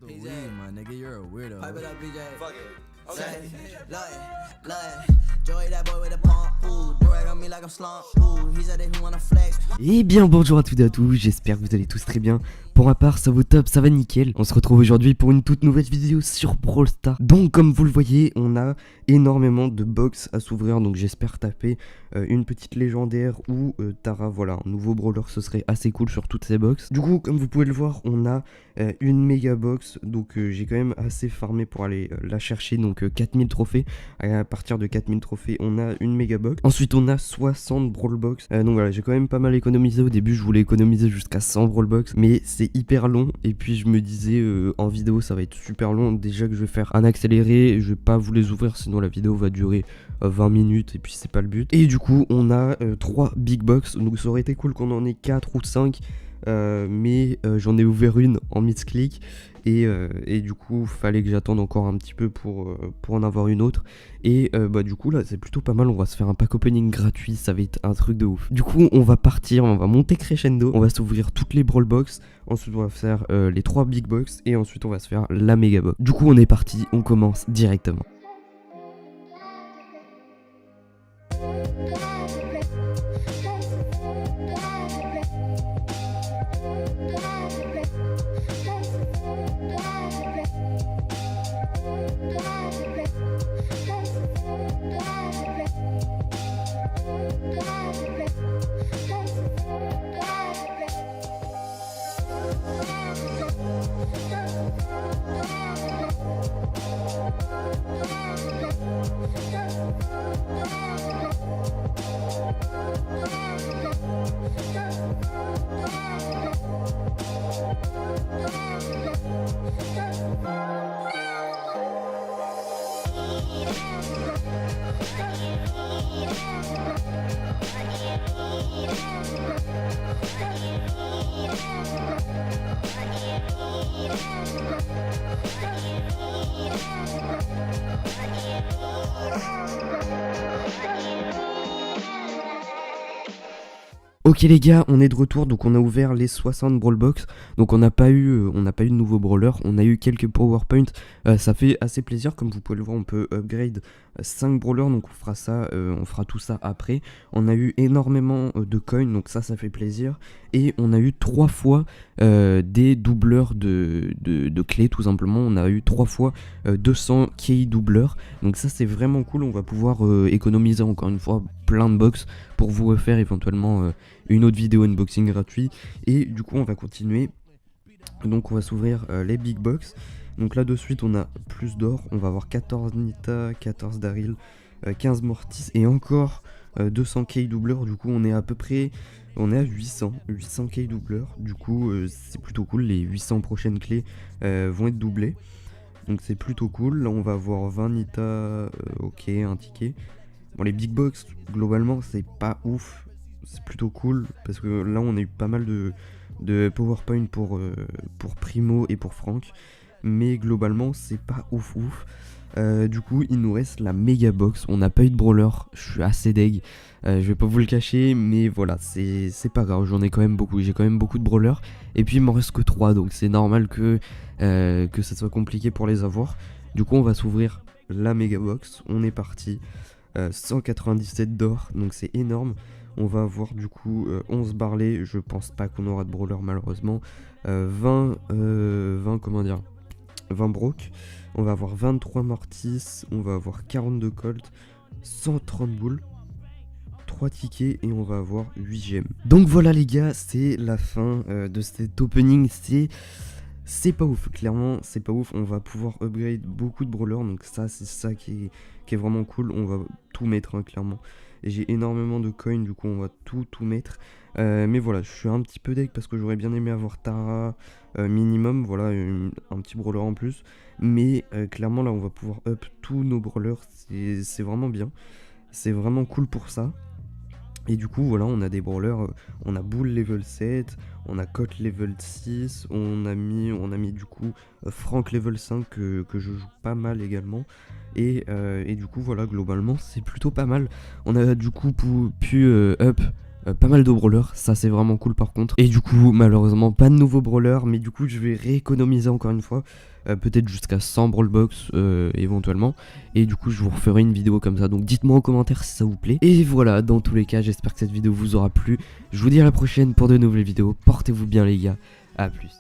the weed, my nigga, you're a weirdo. Pipe it up, BJ. Fuck it. Okay. Joey, that boy with the pump. Ooh, do rag on me like I'm slump. Ooh, he said that he wanna flex. Eh bien bonjour à toutes et à tous, j'espère que vous allez tous très bien. Pour ma part ça va au top, ça va nickel. On se retrouve aujourd'hui pour une toute nouvelle vidéo sur Brawl Stars. Donc comme vous le voyez, on a énormément de box à s'ouvrir. Donc j'espère taper une petite légendaire ou Tara, voilà, un nouveau brawler, ce serait assez cool sur toutes ces box. Du coup comme vous pouvez le voir, on a une méga box. Donc j'ai quand même assez farmé pour aller la chercher. Donc 4000 trophées, à partir de 4000 trophées on a une méga box. Ensuite on a 60 brawl box. Donc voilà, j'ai quand même pas mal économisé. Au début je voulais économiser jusqu'à 100 brawl box, mais c'est hyper long. Et puis je me disais en vidéo ça va être super long. Déjà que je vais faire un accéléré, je vais pas vous les ouvrir sinon la vidéo va durer 20 minutes et puis c'est pas le but. Et du coup on a 3 big box. Donc ça aurait été cool qu'on en ait 4 ou 5. Mais j'en ai ouvert une en mid-click et du coup fallait que j'attende encore un petit peu pour en avoir une autre. Et bah du coup là c'est plutôt pas mal, on va se faire un pack opening gratuit, ça va être un truc de ouf. Du coup on va partir, on va monter crescendo, on va s'ouvrir toutes les brawl box, ensuite on va faire les 3 big box et ensuite on va se faire la méga box. Du coup on est parti, on commence directement. Ok les gars, on est de retour, donc on a ouvert les 60 brawl box. Donc on n'a pas eu de nouveau brawler, on a eu quelques powerpoints. Ça fait assez plaisir, comme vous pouvez le voir, on peut upgrade 5 brawlers, donc on fera tout ça après. On a eu énormément de coins, donc ça fait plaisir. Et on a eu 3 fois des doubleurs de clés, tout simplement. On a eu 3 fois 200 key doubleurs, donc ça c'est vraiment cool. On va pouvoir économiser encore une fois plein de box pour vous refaire éventuellement une autre vidéo unboxing gratuit. Et du coup on va continuer, donc on va s'ouvrir les big box. Donc là de suite on a plus d'or, on va avoir 14 Nita, 14 Daryl, 15 Mortis et encore 200 key doubleurs. Du coup on est à peu près, on est à 800 key doubleurs. Du coup c'est plutôt cool, les 800 prochaines clés vont être doublées. Donc c'est plutôt cool. Là on va avoir 20 Nita, ok, un ticket. Bon les big box globalement c'est pas ouf, c'est plutôt cool parce que là on a eu pas mal de powerpoint pour Primo et pour Franck. Mais globalement c'est pas ouf. Du coup il nous reste la méga box. On n'a pas eu de brawler, je suis assez deg, je vais pas vous le cacher, mais voilà, c'est pas grave, j'en ai quand même beaucoup, j'ai quand même beaucoup de brawlers. Et puis il m'en reste que 3, donc c'est normal que ça soit compliqué pour les avoir. Du coup on va s'ouvrir la méga box, on est parti. 197 d'or, donc c'est énorme. On va avoir du coup 11 Barley, je pense pas qu'on aura de brawler malheureusement. 20 Brock, on va avoir 23 Mortis, on va avoir 42 Colt, 130 boules, 3 tickets et on va avoir 8 gemmes. Donc voilà les gars, c'est la fin de cet opening. C'est pas ouf, clairement c'est pas ouf. On va pouvoir upgrade beaucoup de brawlers, donc ça c'est ça qui est vraiment cool. On va tout mettre hein, clairement. Et j'ai énormément de coins, du coup on va tout mettre. Mais voilà, je suis un petit peu deg parce que j'aurais bien aimé avoir Tara minimum, voilà, un petit brawler en plus. Mais clairement là on va pouvoir up tous nos brawlers, c'est vraiment bien. C'est vraiment cool pour ça. Et du coup voilà, on a des brawlers, on a Bull level 7, on a Colt level 6, on a mis du coup Frank level 5 que je joue pas mal également. Et du coup voilà, globalement c'est plutôt pas mal. On a du coup pu up pas mal de brawlers, ça c'est vraiment cool par contre. Et du coup malheureusement pas de nouveaux brawlers, mais du coup je vais rééconomiser encore une fois, peut-être jusqu'à 100 brawlbox éventuellement. Et du coup je vous referai une vidéo comme ça, donc dites-moi en commentaire si ça vous plaît. Et voilà, dans tous les cas j'espère que cette vidéo vous aura plu. Je vous dis à la prochaine pour de nouvelles vidéos, portez-vous bien les gars, à plus.